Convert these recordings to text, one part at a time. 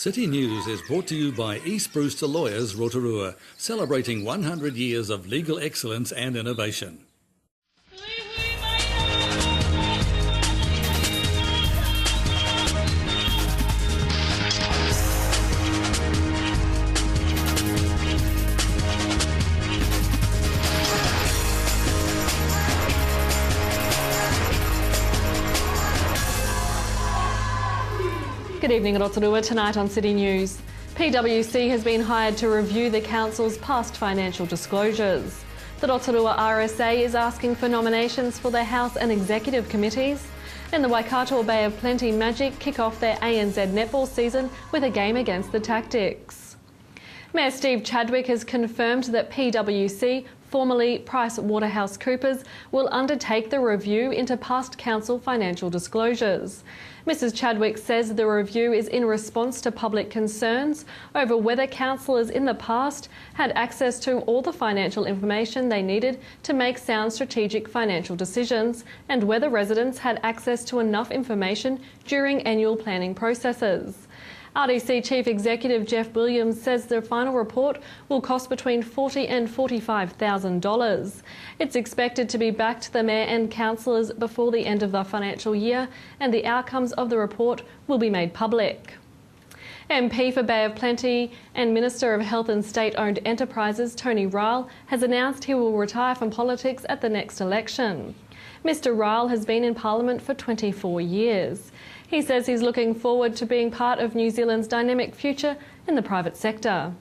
City News is brought to you by East Brewster Lawyers Rotorua, celebrating 100 years of legal excellence and innovation. Good evening at Rotorua. Tonight on City News. PwC has been hired to review the Council's past financial disclosures. The Rotorua RSA is asking for nominations for their House and Executive Committees. And the Waikato Bay of Plenty Magic kick off their ANZ netball season with a game against the Tactics. Mayor Steve Chadwick has confirmed that PwC, formerly PricewaterhouseCoopers, will undertake the review into past council financial disclosures. Mrs Chadwick says the review is in response to public concerns over whether councillors in the past had access to all the financial information they needed to make sound strategic financial decisions and whether residents had access to enough information during annual planning processes. RDC Chief Executive Jeff Williams says the final report will cost between $40,000 and $45,000. It's expected to be back to the Mayor and councillors before the end of the financial year, and the outcomes of the report will be made public. MP for Bay of Plenty and Minister of Health and State-Owned Enterprises Tony Ryle has announced he will retire from politics at the next election. Mr Ryle has been in Parliament for 24 years. He says he's looking forward to being part of New Zealand's dynamic future in the private sector.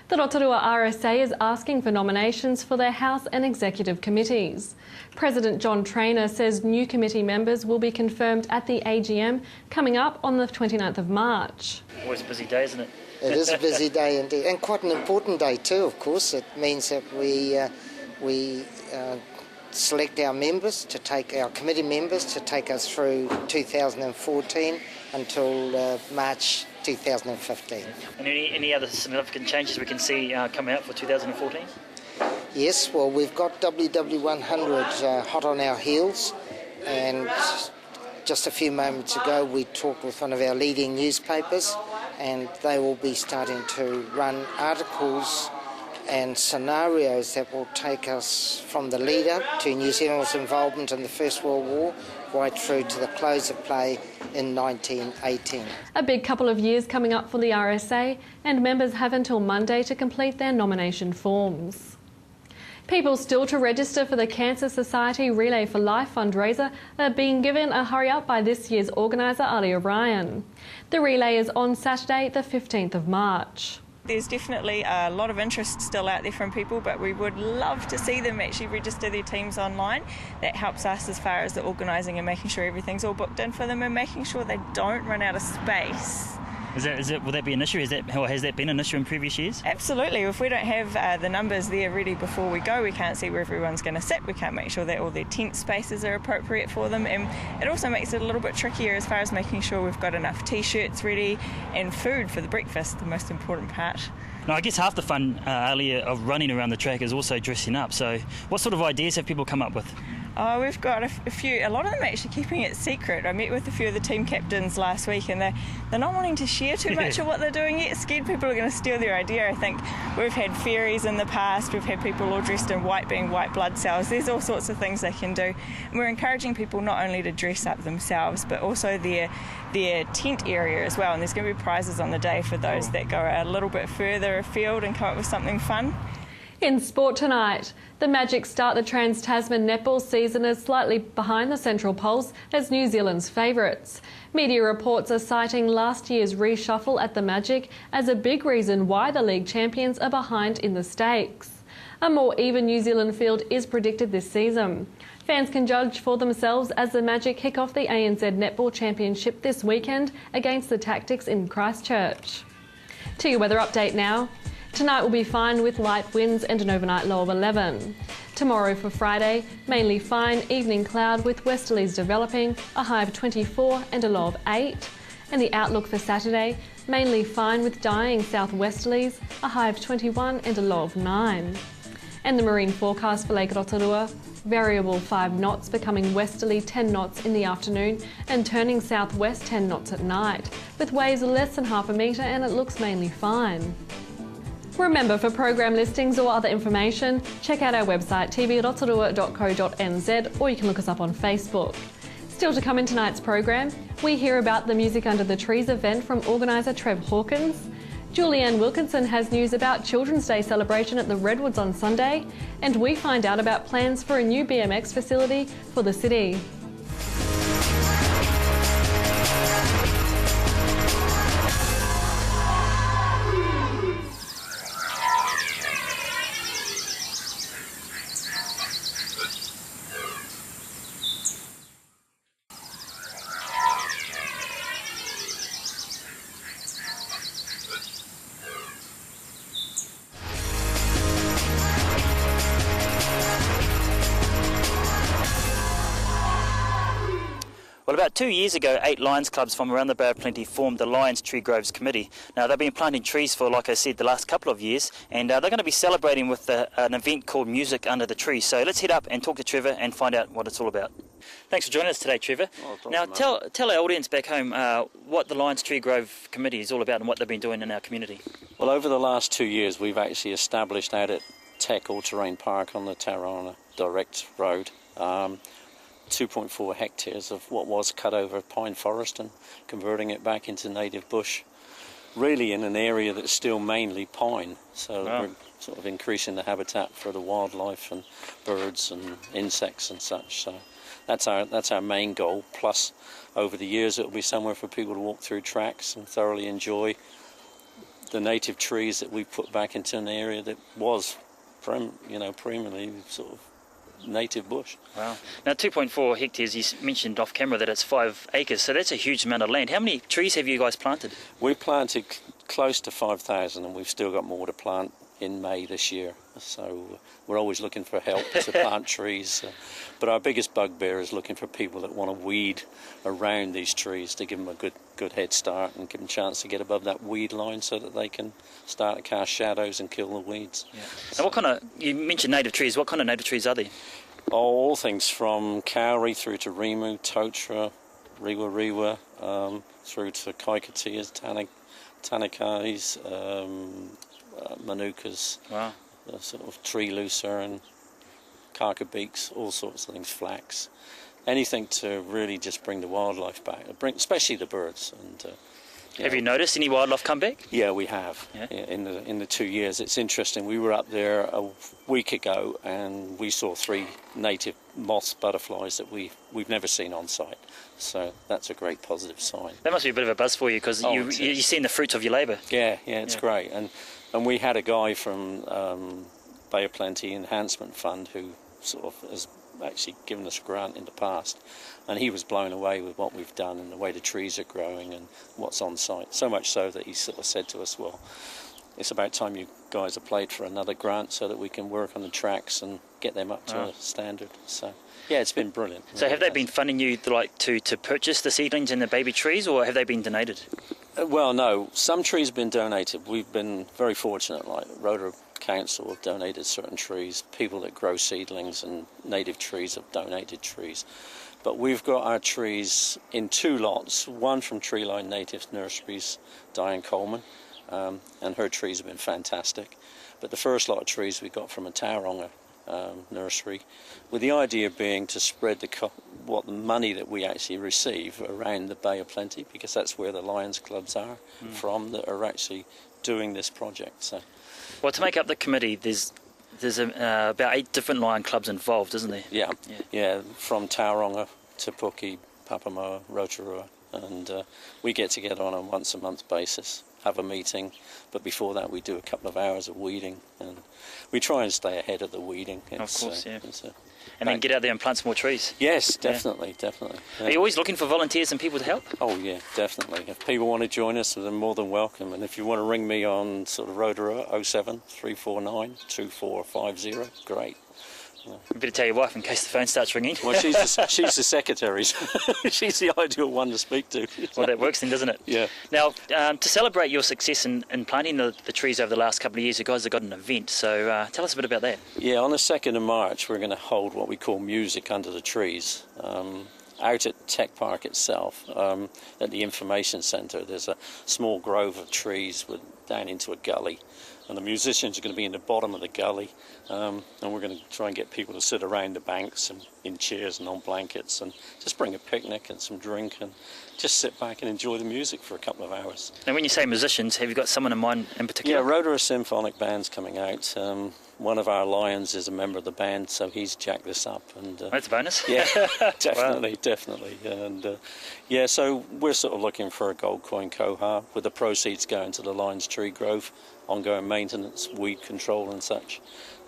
The Rotorua RSA is asking for nominations for their House and Executive Committees. President John Traynor says new committee members will be confirmed at the AGM coming up on the 29th of March. Always a busy day, isn't it? It is a busy day indeed, and quite an important day too, of course. It means that we select our members, to take our committee members to take us through 2014 until March 2015. And any other significant changes we can see coming up for 2014? Yes, well, we've got WW100 hot on our heels, and just a few moments ago we talked with one of our leading newspapers, and they will be starting to run articles and scenarios that will take us from the lead up to New Zealand's involvement in the First World War right through to the close of play in 1918. A big couple of years coming up for the RSA, and members have until Monday to complete their nomination forms. People still to register for the Cancer Society Relay for Life fundraiser are being given a hurry up by this year's organiser, Ali O'Brien. The relay is on Saturday the 15th of March. There's definitely a lot of interest still out there from people, but we would love to see them actually register their teams online. That helps us as far as the organising and making sure everything's all booked in for them and making sure they don't run out of space. Will that be an issue? Has that been an issue in previous years? Absolutely. If we don't have the numbers there ready before we go, we can't see where everyone's going to sit. We can't make sure that all their tent spaces are appropriate for them, and it also makes it a little bit trickier as far as making sure we've got enough t-shirts ready and food for the breakfast, the most important part. Now, I guess half the fun, Ali, of running around the track is also dressing up. So what sort of ideas have people come up with? Oh, we've got a few, a lot of them actually keeping it secret. I met with a few of the team captains last week, and they're not wanting to share too much of what they're doing yet. Scared people are going to steal their idea. I think we've had fairies in the past, we've had people all dressed in white being white blood cells. There's all sorts of things they can do. And we're encouraging people not only to dress up themselves, but also their tent area as well. And there's going to be prizes on the day for those that go a little bit further afield and come up with something fun. In sport tonight, the Magic start the Trans-Tasman netball season as slightly behind the Central Poles as New Zealand's favourites. Media reports are citing last year's reshuffle at the Magic as a big reason why the league champions are behind in the stakes. A more even New Zealand field is predicted this season. Fans can judge for themselves as the Magic kick off the ANZ Netball Championship this weekend against the Tactics in Christchurch. To your weather update now. Tonight will be fine with light winds and an overnight low of 11. Tomorrow for Friday, mainly fine, evening cloud with westerlies developing, a high of 24 and a low of 8. And the outlook for Saturday, mainly fine with dying southwesterlies, a high of 21 and a low of 9. And the marine forecast for Lake Rotorua, variable 5 knots becoming westerly 10 knots in the afternoon and turning southwest 10 knots at night, with waves less than half a metre and it looks mainly fine. Remember, for program listings or other information, check out our website tvrotorua.co.nz or you can look us up on Facebook. Still to come in tonight's program, we hear about the Music Under the Trees event from organiser Trev Hawkins. Julianne Wilkinson has news about Children's Day celebration at the Redwoods on Sunday, and we find out about plans for a new BMX facility for the city. Well, about 2 years ago, 8 Lions clubs from around the Bay of Plenty formed the Lions Tree Groves Committee. Now, they've been planting trees for, like I said, the last couple of years, and they're going to be celebrating with an event called Music Under the Trees. So let's head up and talk to Trevor and find out what it's all about. Thanks for joining us today, Trevor. Now, tell our audience back home what the Lions Tree Grove Committee is all about and what they've been doing in our community. Well, over the last 2 years, we've actually established out at Tech All-Terrain Park on the Tauranga Direct Road 2.4 hectares of what was cut over pine forest and converting it back into native bush, really in an area that's still mainly pine. So we're sort of increasing the habitat for the wildlife and birds and insects and such. So that's our main goal. Plus, over the years, it'll be somewhere for people to walk through tracks and thoroughly enjoy the native trees that we've put back into an area that was, primarily sort of native bush. Wow. Now, 2.4 hectares, you mentioned off camera that it's 5 acres, so that's a huge amount of land. How many trees have you guys planted? We've planted close to 5,000 and we've still got more to plant in May this year. So we're always looking for help to plant trees. But our biggest bugbear is looking for people that want to weed around these trees to give them a good head start and give them a chance to get above that weed line so that they can start to cast shadows and kill the weeds. Yeah. So what kind of, you mentioned native trees, what kind of native trees are they? All things from kauri through to rimu, totra, riwa, through to kaikateas, tanakais, manukas, sort of tree lucerne, kakabeaks, all sorts of things, flax. Anything to really just bring the wildlife back, especially the birds. And have you noticed any wildlife come back? Yeah, we have. Yeah. In the 2 years, it's interesting. We were up there a week ago, and we saw 3 native moth butterflies that we've never seen on site. So that's a great positive sign. That must be a bit of a buzz for you because you've seen the fruits of your labour. Yeah, it's great. And we had a guy from Bay of Plenty Enhancement Fund who sort of has actually given us a grant in the past, and he was blown away with what we've done and the way the trees are growing and what's on site. So much so that he sort of said to us, well, it's about time you guys applied for another grant so that we can work on the tracks and get them up to a standard. So yeah, it's been brilliant. So have they been funding you to purchase the seedlings and the baby trees, or have they been donated? Well, no, some trees have been donated. We've been very fortunate, like Rotorua Council have donated certain trees. People that grow seedlings and native trees have donated trees. But we've got our trees in 2 lots, one from Treeline Native Nurseries, Diane Coleman, and her trees have been fantastic. But the first lot of trees we got from a Tauranga nursery, with the idea being to spread the money that we actually receive around the Bay of Plenty, because that's where the Lions clubs are from that are actually doing this project. So, well, to make up the committee, there's about 8 different lion clubs involved, isn't there? Yeah, from Tauranga, Te Puke, Papamoa, Rotorua, and we get together on a once-a-month basis, have a meeting, but before that we do a couple of hours of weeding, and we try and stay ahead of the weeding. Of course, and then get out there and plant some more trees. Yes, definitely. Yeah. Are you always looking for volunteers and people to help? Oh yeah, definitely. If people want to join us, they're more than welcome. And if you want to ring me on sort of Rotorua 07 349 2450, great. You better tell your wife in case the phone starts ringing. Well, she's the secretary. She's the ideal one to speak to. Well, that works then, doesn't it? Yeah. Now, to celebrate your success in planting the trees over the last couple of years, you guys have got an event. So tell us a bit about that. Yeah, on the 2nd of March, we're going to hold what we call Music Under the Trees. Out at Tech Park itself, at the information centre, there's a small grove of trees down into a gully, and the musicians are going to be in the bottom of the gully, and we're going to try and get people to sit around the banks and in chairs and on blankets, and just bring a picnic and some drink and just sit back and enjoy the music for a couple of hours. Now, when you say musicians, have you got someone in mind in particular? Yeah, Rotorua Symphonic Band's coming out. One of our Lions is a member of the band, so he's jacked this up. And that's a bonus. Yeah, definitely. And yeah, so we're sort of looking for a gold coin koha, with the proceeds going to the Lions Tree Grove, ongoing maintenance, weed control and such.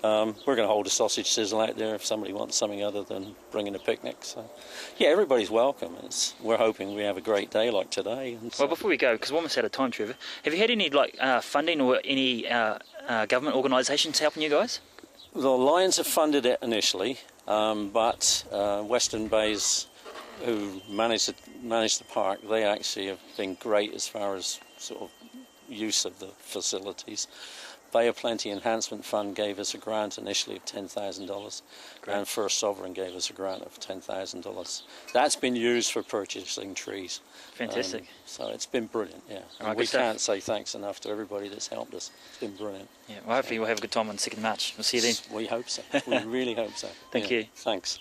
We're going to hold a sausage sizzle out there if somebody wants something other than bringing a picnic. So, yeah, everybody's welcome. We're hoping we have a great day like today. And so. Well, before we go, because we're almost out of time, Trevor, have you had any funding or any government organisations helping you guys? The Lions have funded it initially, but Western Bays, who manage the park, they actually have been great as far as sort of use of the facilities. Bay of Plenty Enhancement Fund gave us a grant initially of $10,000, and First Sovereign gave us a grant of $10,000. That's been used for purchasing trees. Fantastic. So it's been brilliant, yeah. Right, we can't say thanks enough to everybody that's helped us. It's been brilliant. Yeah, well, hopefully we'll have a good time on 2nd March. We'll see you then. We hope so. We really hope so. Thank you. Thanks.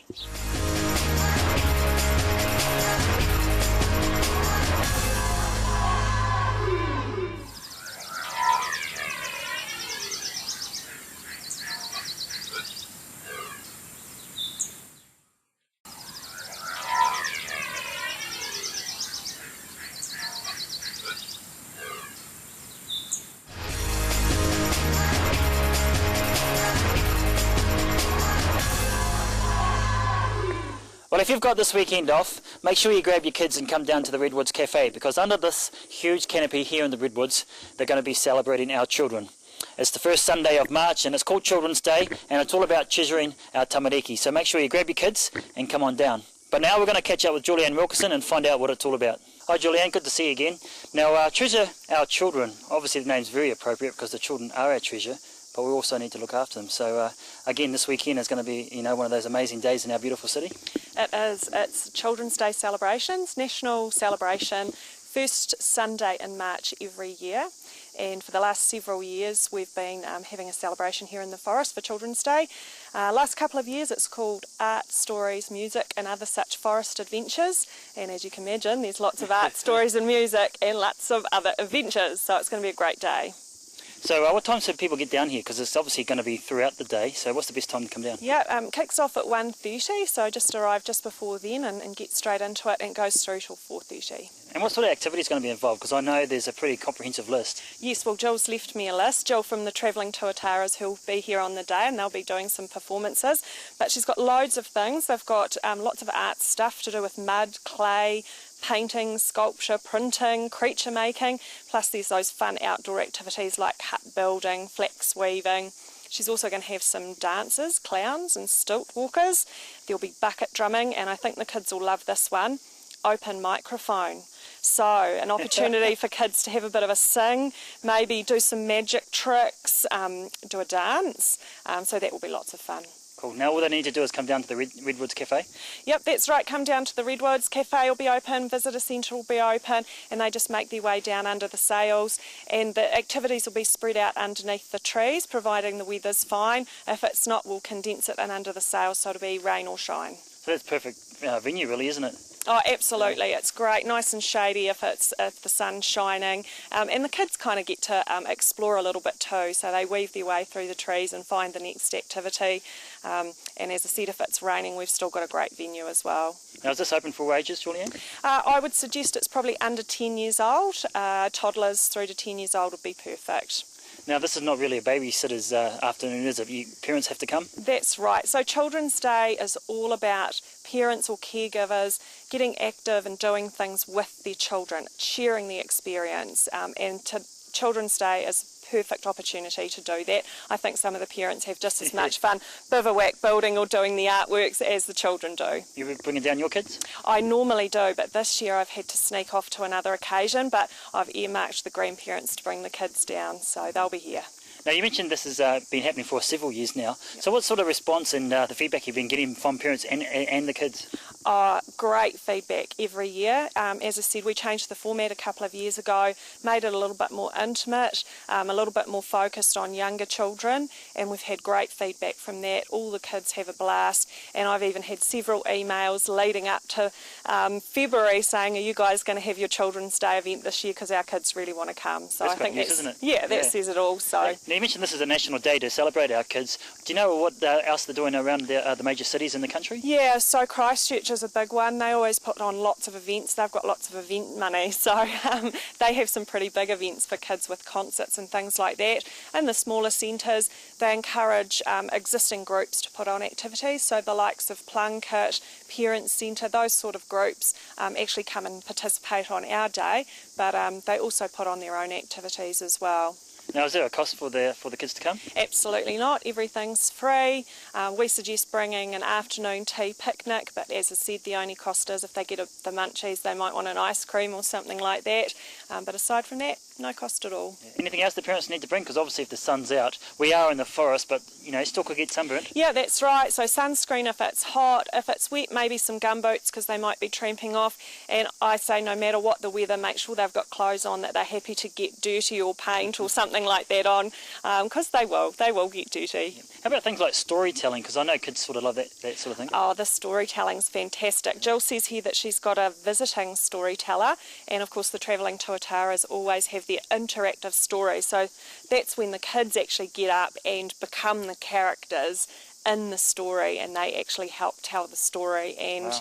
Well, if you've got this weekend off, make sure you grab your kids and come down to the Redwoods Cafe, because under this huge canopy here in the Redwoods, they're going to be celebrating our children. It's the first Sunday of March and it's called Children's Day, and it's all about treasuring our tamariki. So make sure you grab your kids and come on down. But now we're going to catch up with Julianne Wilkerson and find out what it's all about. Hi Julianne, good to see you again. Now, treasure our children. Obviously the name's very appropriate because the children are our treasure, but we also need to look after them. So again, this weekend is going to be, one of those amazing days in our beautiful city. It is. It's Children's Day celebrations, national celebration, first Sunday in March every year. And for the last several years we've been having a celebration here in the forest for Children's Day. Last couple of years it's called Art, Stories, Music and Other Such Forest Adventures. And as you can imagine, there's lots of art, stories and music and lots of other adventures. So it's going to be a great day. So what time should people get down here? Because it's obviously going to be throughout the day. So what's the best time to come down? Yeah, kicks off at 1:30, so just arrive just before then and get straight into it, and it goes through till 4:30. And what sort of activities are going to be involved? Because I know there's a pretty comprehensive list. Yes, well, Jill's left me a list. Jill from the Travelling Tuataras, who'll be here on the day, and they'll be doing some performances. But she's got loads of things. They've got lots of art stuff to do with mud, clay, painting, sculpture, printing, creature making, plus there's those fun outdoor activities like hut building, flax weaving. She's also going to have some dancers, clowns and stilt walkers. There'll be bucket drumming, and I think the kids will love this one, open microphone. So an opportunity for kids to have a bit of a sing, maybe do some magic tricks, do a dance, so that will be lots of fun. Cool. Now all they need to do is come down to the Redwoods Cafe? Yep, that's right. Come down to the Redwoods Cafe, will be open, visitor centre will be open, and they just make their way down under the sails, and the activities will be spread out underneath the trees, providing the weather's fine. If it's not, we'll condense it in under the sails, so it'll be rain or shine. So that's perfect venue really, isn't it? Oh, absolutely. It's great, nice and shady if the sun's shining. And the kids kind of get to explore a little bit too, so they weave their way through the trees and find the next activity. And as I said, if it's raining, we've still got a great venue as well. Now, is this open for all ages, Julianne? I would suggest it's probably under 10 years old. Toddlers through to 10 years old would be perfect. Now, this is not really a babysitter's afternoon, is it? Parents have to come? That's right. So Children's Day is all about parents or caregivers getting active and doing things with their children, sharing the experience, and to Children's Day is a perfect opportunity to do that. I think some of the parents have just as much fun bivouac building or doing the artworks as the children do. You bringing down your kids? I normally do, but this year I've had to sneak off to another occasion, but I've earmarked the grandparents to bring the kids down, so they'll be here. Now, you mentioned this has been happening for several years now. Yep. So what sort of response and the feedback you've been getting from parents and the kids? Great feedback every year. As I said, we changed the format a couple of years ago, made it a little bit more intimate, a little bit more focused on younger children, and we've had great feedback from that. All the kids have a blast, and I've even had several emails leading up to February saying, are you guys going to have your Children's Day event this year, because our kids really want to come. So that's I think news, that's, isn't it? Yeah, that says it all. So. Now, you mentioned this is a national day to celebrate our kids. Do you know what else they're doing around the major cities in the country? Yeah, so Christchurch is a big one. They always put on lots of events. They've got lots of event money, so they have some pretty big events for kids with concerts and things like that. In the smaller centres, they encourage existing groups to put on activities, so the likes of Plunkett, Parents Centre, those sort of groups actually come and participate on our day, but they also put on their own activities as well. Now, is there a cost for the kids to come? Absolutely not. Everything's free. We suggest bringing an afternoon tea picnic, but as I said, the only cost is if they get the munchies, they might want an ice cream or something like that. But aside from that, no cost at all. Yeah. Anything else the parents need to bring? Because obviously if the sun's out, we are in the forest, but still could get sunburnt. Yeah, that's right. So sunscreen if it's hot, if it's wet, maybe some gumboots because they might be tramping off. And I say no matter what the weather, make sure they've got clothes on that they're happy to get dirty or paint or something like that on, because they will get dirty. Yeah. How about things like storytelling? Because I know kids sort of love that sort of thing. Oh, the storytelling's fantastic. Jill says here that she's got a visiting storyteller, and of course the travelling tuataras always have their interactive stories. So that's when the kids actually get up and become the characters in the story, and they actually help tell the story, and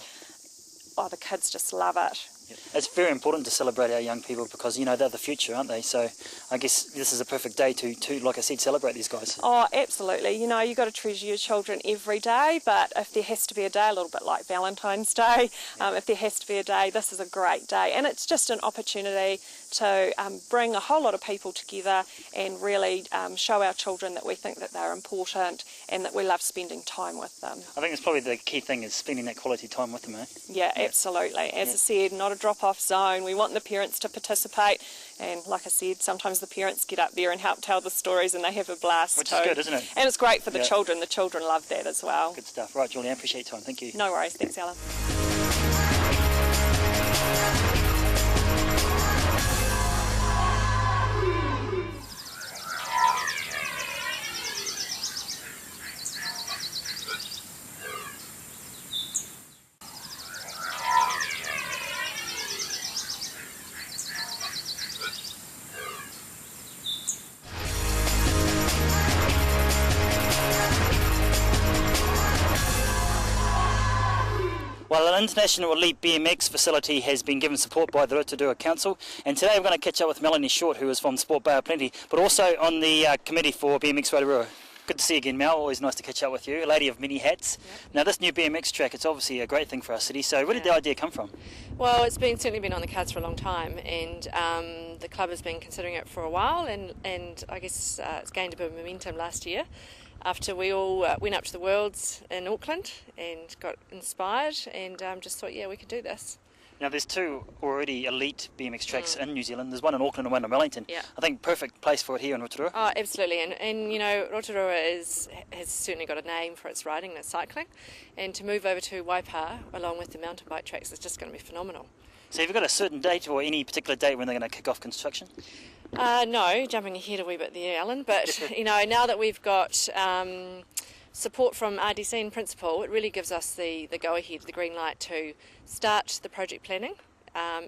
the kids just love it. It's very important to celebrate our young people because, they're the future, aren't they? So I guess this is a perfect day to like I said, celebrate these guys. Oh, absolutely. You've got to treasure your children every day, but if there has to be a day, a little bit like Valentine's Day, if there has to be a day, this is a great day. And it's just an opportunity to bring a whole lot of people together and really show our children that we think that they're important and that we love spending time with them. I think that's probably the key thing, is spending that quality time with them, eh? Yeah, absolutely. As I said, not a drop-off zone. We want the parents to participate, and like I said, sometimes the parents get up there and help tell the stories and they have a blast. Which is good, isn't it? And it's great for the children. The children love that as well. Good stuff. Right, Julianne, appreciate your time. Thank you. No worries. Thanks, Alan. Well, an international elite BMX facility has been given support by the Rotorua Council, and today we're going to catch up with Melanie Short, who is from Sport Bay of Plenty, but also on the committee for BMX Rotorua. Good to see you again, Mel. Always nice to catch up with you, a lady of many hats. Yep. Now, this new BMX track, it's obviously a great thing for our city, so where did the idea come from? Well, it's certainly been on the cards for a long time, and the club has been considering it for a while, and I guess it's gained a bit of momentum last year, after we all went up to the Worlds in Auckland and got inspired and just thought, we could do this. Now, there's two already elite BMX tracks in New Zealand. There's one in Auckland and one in Wellington. Yeah. I think perfect place for it here in Rotorua. Oh, absolutely. And Rotorua has certainly got a name for its riding and its cycling. And to move over to Waipa, along with the mountain bike tracks, is just going to be phenomenal. So have you got a certain date or any particular date when they're going to kick off construction? No, jumping ahead a wee bit there, Alan. But, now that we've got support from RDC in principle, it really gives us the go-ahead, the green light to start the project planning.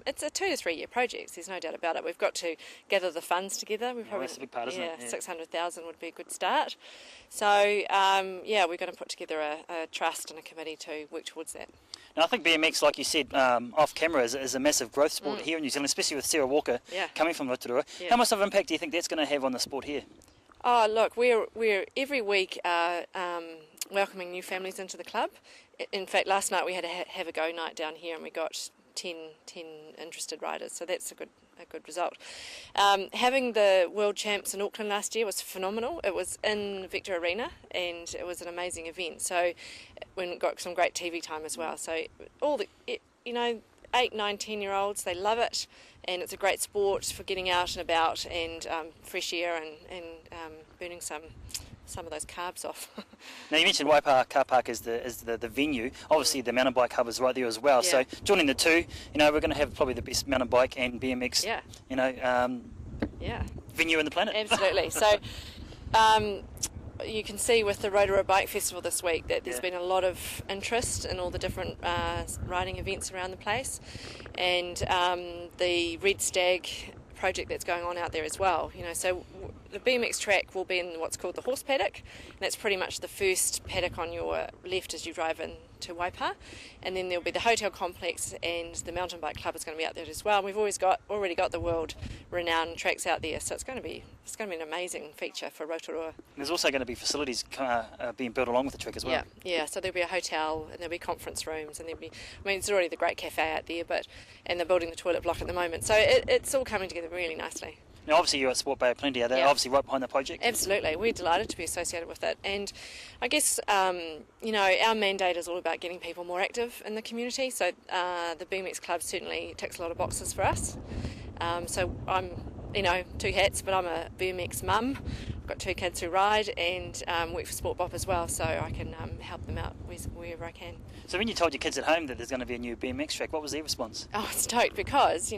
It's a 2 to 3 year project, there's no doubt about it. We've got to gather the funds together. That's a big part, isn't it? Yeah, 600,000 would be a good start. So, we're going to put together a trust and a committee to work towards that. Now, I think BMX, like you said, off camera, is a massive growth sport here in New Zealand, especially with Sarah Walker coming from Rotorua. Yeah. How much of an impact do you think that's going to have on the sport here? Oh, look, we're every week welcoming new families into the club. In fact, last night we had a have-a-go night down here, and we got 10 interested riders, so that's a good result. Having the World Champs in Auckland last year was phenomenal. It was in Victor Arena and it was an amazing event, so we got some great TV time as well. So all the 8, 9, 10-year-olds, they love it, and it's a great sport for getting out and about and fresh air and burning some of those carbs off. Now you mentioned Waipaha Car Park is the venue. Obviously the mountain bike hub is right there as well. Yeah. So joining the two, we're going to have probably the best mountain bike and BMX, venue in the planet. Absolutely. So you can see with the Rotorua Bike Festival this week that there's been a lot of interest in all the different riding events around the place, and the Red Stag project that's going on out there as well. So the BMX track will be in what's called the horse paddock, and that's pretty much the first paddock on your left as you drive in to Waipaha, and then there'll be the hotel complex, and the mountain bike club is going to be out there as well. And we've already got the world renowned tracks out there, so it's going to be an amazing feature for Rotorua. There's also going to be facilities being built along with the track as well. Yeah. So there'll be a hotel and there'll be conference rooms, and there's already the great cafe out there, and they're building the toilet block at the moment. So it's all coming together really nicely. Now, obviously, you're at Sport Bay Plenty. Are they obviously right behind the project? Absolutely. We're delighted to be associated with it. And I guess, our mandate is all about getting people more active in the community. So the BMX Club certainly ticks a lot of boxes for us. So I'm, two hats, but I'm a BMX mum. I've got 2 kids who ride and work for Sport Bop as well, so I can help them out wherever I can. So when you told your kids at home that there's going to be a new BMX track, what was their response? Oh, it's stoked because,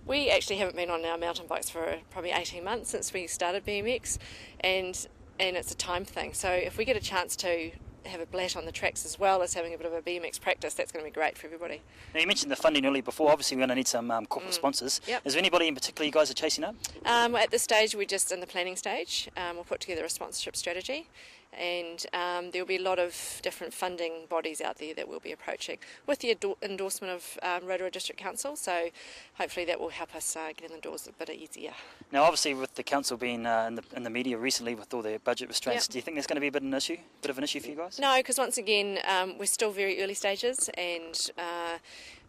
we actually haven't been on our mountain bikes for probably 18 months since we started BMX, and it's a time thing. So if we get a chance to have a blat on the tracks as well as having a bit of a BMX practice, that's going to be great for everybody. Now you mentioned the funding earlier before. Obviously we're going to need some corporate sponsors. Yep. Is there anybody in particular you guys are chasing up? At this stage we're just in the planning stage. We'll put together a sponsorship strategy, and there'll be a lot of different funding bodies out there that we'll be approaching with the endorsement of Rotorua District Council, so hopefully that will help us get in the doors a bit easier. Now obviously with the council being in the media recently with all their budget restraints, do you think there's going to be a bit of an issue for you guys? No, because once again we're still very early stages, and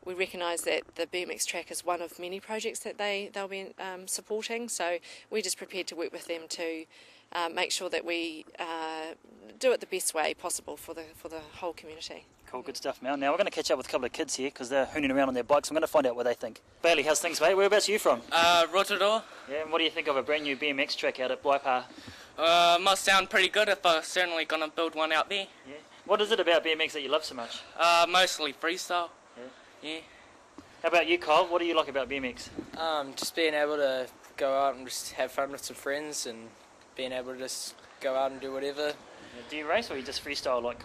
we recognise that the BMX track is one of many projects that they'll be supporting, so we're just prepared to work with them to make sure that we do it the best way possible for the whole community. Cool, good stuff, Mel. Now we're going to catch up with a couple of kids here because they're hooning around on their bikes. I'm going to find out what they think. Bailey, how's things, mate? Whereabouts are you from? Rotorua. Yeah, and what do you think of a brand new BMX track out at Waipaha? Must sound pretty good if I'm certainly going to build one out there. Yeah. What is it about BMX that you love so much? Mostly freestyle. Yeah. How about you, Kyle? What do you like about BMX? Just being able to go out and just have fun with some friends, and being able to just go out and do whatever. Yeah, do you race or you just freestyle like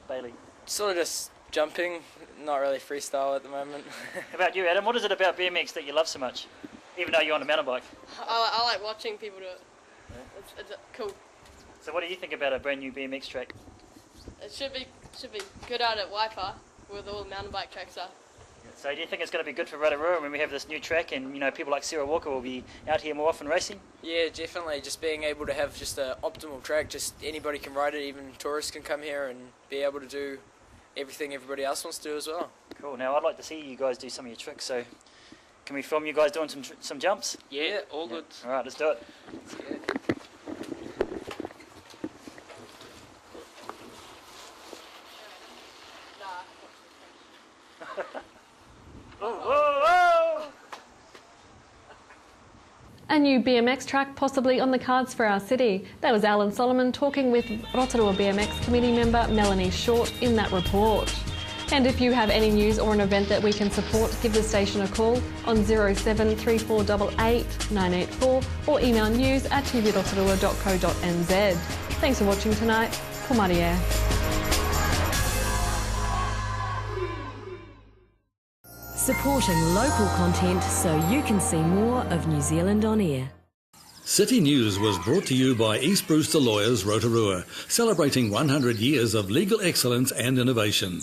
Bailey? Sort of just jumping, not really freestyle at the moment. How about you, Adam? What is it about BMX that you love so much, even though you're on a mountain bike? I like watching people do it. Yeah. It's cool. So what do you think about a brand new BMX track? It should be good out at Waipaha, where all the mountain bike tracks are. So do you think it's going to be good for Rotorua when we have this new track, and people like Sarah Walker will be out here more often racing? Yeah, definitely. Just being able to have just an optimal track, just anybody can ride it, even tourists can come here and be able to do everything everybody else wants to do as well. Cool. Now I'd like to see you guys do some of your tricks, so can we film you guys doing some jumps? Yeah, all good. All right, let's do it. A new BMX track possibly on the cards for our city. That was Alan Solomon talking with Rotorua BMX committee member Melanie Short in that report. And if you have any news or an event that we can support, give the station a call on 073488 984 or email news@tvrotorua.co.nz. Thanks for watching tonight. Ko Maria. Supporting local content so you can see more of New Zealand on air. City News was brought to you by East Brewster Lawyers Rotorua, celebrating 100 years of legal excellence and innovation.